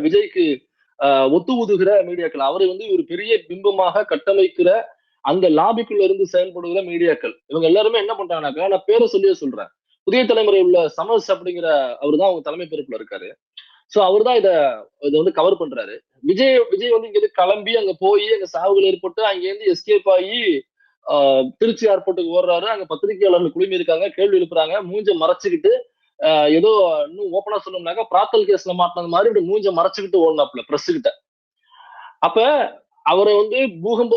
விஜய்க்கு ஒத்து ஊதுகிற மீடியாக்கள், அவரை வந்து ஒரு பெரிய பிம்பமாக கட்டமைக்கிற அந்த லாபிக்குள்ள இருந்து செயல்படுகிற மீடியாக்கள், இவங்க எல்லாருமே என்ன பண்றாங்கனாக்கா, நான் பேரை சொல்லியே சொல்றேன். புதிய தலைமுறை உள்ள சமஸ் அப்படிங்கிற அவரு தான் அவங்க தலைமை பொறுப்புல இருக்காரு. சோ அவரு தான் இத வந்து கவர் பண்றாரு. விஜய் விஜய் வந்து இங்கிருந்து கிளம்பி அங்க போய் அங்க சாவுகள் ஏற்பட்டு அங்கேருந்து எஸ்கேப் ஆகி திருச்சி ஏர்போர்ட்டுக்கு ஓடுறாரு. அங்க பத்திரிகையாளர்கள் குழுமி இருக்காங்க, கேள்வி எழுப்புறாங்க. மூஞ்ச மறைச்சுக்கிட்டு ஏதோ இன்னும் ஓப்பனா சொல்லணும்னாக்கா பிராத்தல் கேஸ்ல மாட்டினது மாதிரி இப்படி மூஞ்ச மறைச்சுக்கிட்டு ஓடினாப்ல பிரஸ் கிட்ட. அப்ப அவரை வந்து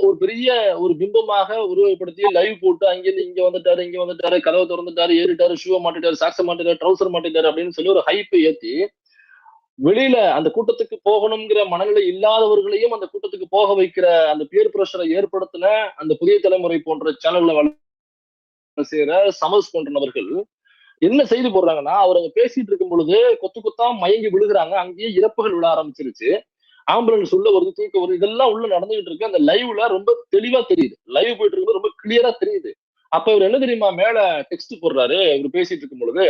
ஒரு பெரிய ஒரு பிம்பமாக உருவகப்படுத்தி லைவ் போட்டு அங்கிருந்து இங்க வந்துட்டாரு, இங்க வந்துட்டாரு, கதவை திறந்துட்டாரு, ஏறிட்டாரு, ஷூவை மாட்டிட்டாரு, சாக்ஸ மாட்டிட்டாரு, ட்ரௌசர் மாட்டிட்டாரு அப்படின்னு சொல்லி ஒரு ஹைப் ஏத்தி வெளியில அந்த கூட்டத்துக்கு போகணுங்கிற மனநிலை இல்லாதவர்களையும் அந்த கூட்டத்துக்கு போக வைக்கிற அந்த பியர் பிரஷரை ஏற்படுத்தின அந்த புதிய தலைமுறை போன்ற சேனல்ல வேலை செய்யற சமஸ் போன்ற நபர்கள் என்ன செய்தி போடுறாங்கன்னா, அவர் அங்க பேசிட்டு இருக்கும் பொழுது கொத்து கொத்தா மயங்கி விழுகுறாங்க. அங்கேயே இறப்புகள் விழ ஆரம்பிச்சிருச்சு. ஆம்புலன்ஸ் உள்ள வருது, தூக்கம் வருது. இதெல்லாம் உள்ள நடந்துகிட்டு இருக்கு. அந்த லைவ்ல ரொம்ப தெளிவா தெரியுது. லைவ் போயிட்டு இருக்கும்போது ரொம்ப கிளியரா தெரியுது. அப்ப இவர் என்ன தெரியுமா மேல டெக்ஸ்ட் போடுறாரு, இவர் பேசிட்டு இருக்கும் பொழுது,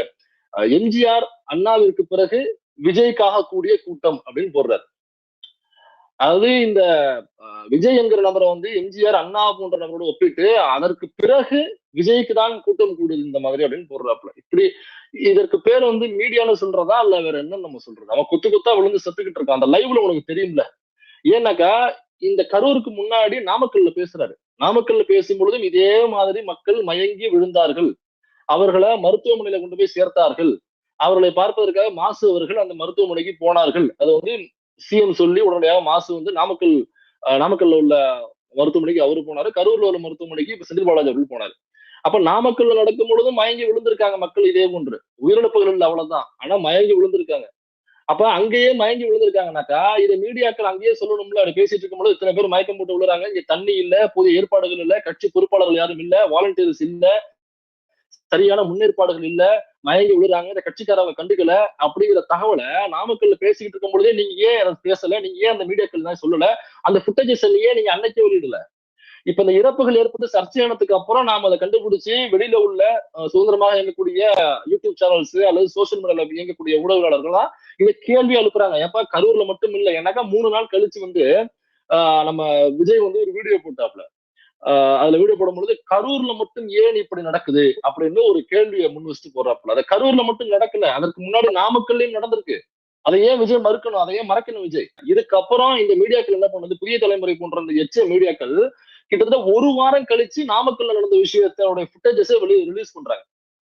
எம்ஜிஆர் அண்ணாவிற்கு பிறகு விஜய்க்காக கூடிய கூட்டம் அப்படின்னு போடுறாரு. அதாவது இந்த விஜய் என்கிற நபரை வந்து எம்ஜிஆர் அண்ணா போன்ற நபரோட ஒப்பிட்டு அதற்கு பிறகு விஜய்க்கு தான் கூட்டம் கூடுது இந்த மாதிரி அப்படின்னு போடுறாப்புல. இப்படி இதற்கு பேர் வந்து மீடியான்னு சொல்றதா இல்ல வேற என்ன நம்ம சொல்றது? அவன் குத்து குத்தா விழுந்து செத்துக்கிட்டு இருக்கான். அந்த லைவ்ல உனக்கு தெரியும்ல. ஏன்னாக்கா இந்த கரூருக்கு முன்னாடி நாமக்கல்ல பேசுறாரு. நாமக்கல்ல பேசும் பொழுதும் இதே மாதிரி மக்கள் மயங்கி விழுந்தார்கள். அவர்களை மருத்துவமனையில கொண்டு போய் சேர்த்தார்கள். அவர்களை பார்ப்பதற்காக மாசு அவர்கள் அந்த மருத்துவமனைக்கு போனார்கள். அது வந்து சிஎம் சொல்லி உடனடியாக மாசு வந்து நாமக்கல்ல உள்ள மருத்துவமனைக்கு அவரு போனாரு. கரூர்ல உள்ள மருத்துவமனைக்கு இப்ப செந்தில் பாலாஜி அவர்கள் போனாரு. அப்ப நாமக்கல்ல நடக்கும் பொழுதும் மயங்கி விழுந்திருக்காங்க மக்கள் இதே போன்று. உயிரிழப்புகள் இல்லை அவ்வளவுதான். ஆனா மயங்கி விழுந்திருக்காங்க. அப்ப அங்கேயே மயங்கி விழுந்திருக்காங்கனாக்கா இதை மீடியாக்கள் அங்கேயே சொல்லணும்ல. அப்படி பேசிட்டு இருக்கும்போது இத்தனை பேர் மயக்கம் போட்டு விழுறாங்க. இங்க தண்ணி இல்ல, புதிய ஏற்பாடுகள் இல்ல, கட்சி பொறுப்பாளர்கள் யாரும் இல்ல, வாலண்டியர்ஸ் இல்ல, சரியான முன்னேற்பாடுகள் இல்ல, மயங்கி விழுறாங்க, இந்த கட்சிக்காரங்க கண்டுக்கல அப்படிங்கிற தகவலை நாமக்கல்ல பேசிக்கிட்டு இருக்கும் பொழுதே நீங்க ஏன் அதை பேசல, நீங்க ஏன் அந்த மீடியாக்கள் தான் சொல்லல, அந்த புட்டேஜஸ் ஏன் நீங்க அன்னைக்கே வெளியிடல? இப்ப இந்த இறப்புகள் ஏற்பட்டு சர்ச்சையானதுக்கு அப்புறம் நாம அதை கண்டுபிடிச்சு வெளியில உள்ள சுதந்திரமாக இயங்கக்கூடிய யூடியூப் சேனல்ஸ் அல்லது சோசியல் மீடியால இயங்கக்கூடிய ஊடகவியலாளர்கள் தான் இதை கேள்வி எழுப்புறாங்க. ஏப்பா கரூர்ல மட்டும் இல்லை, ஏன்னாக்கா 3 நாள் கழிச்சு வந்து நம்ம விஜய் வந்து ஒரு வீடியோ போட்டாப்ல. அதுல வீடியோ போடும்பொழுது கரூர்ல மட்டும் ஏன் இப்படி நடக்குது அப்படின்னு ஒரு கேள்வியை முன் வச்சுட்டு போறாப்புல. அதை கரூர்ல மட்டும் நடக்கல, அதற்கு முன்னாடி நாமக்கல்லையும் நடந்திருக்கு. அதை ஏன் விஜய் மறுக்கணும், அதை ஏன் மறக்கணும் விஜய்? இதுக்கப்புறம் இந்த மீடியாக்கள் என்ன பண்ணுது, புதிய தலைமுறை போன்ற இந்த எச்ச மீடியாக்கள் கிட்டத்தட்ட 1 வாரம் கழிச்சு நாமக்கல்ல நடந்த விஷயத்தோட ஃபுட்டேஜஸை ரிலீஸ் பண்றாங்க.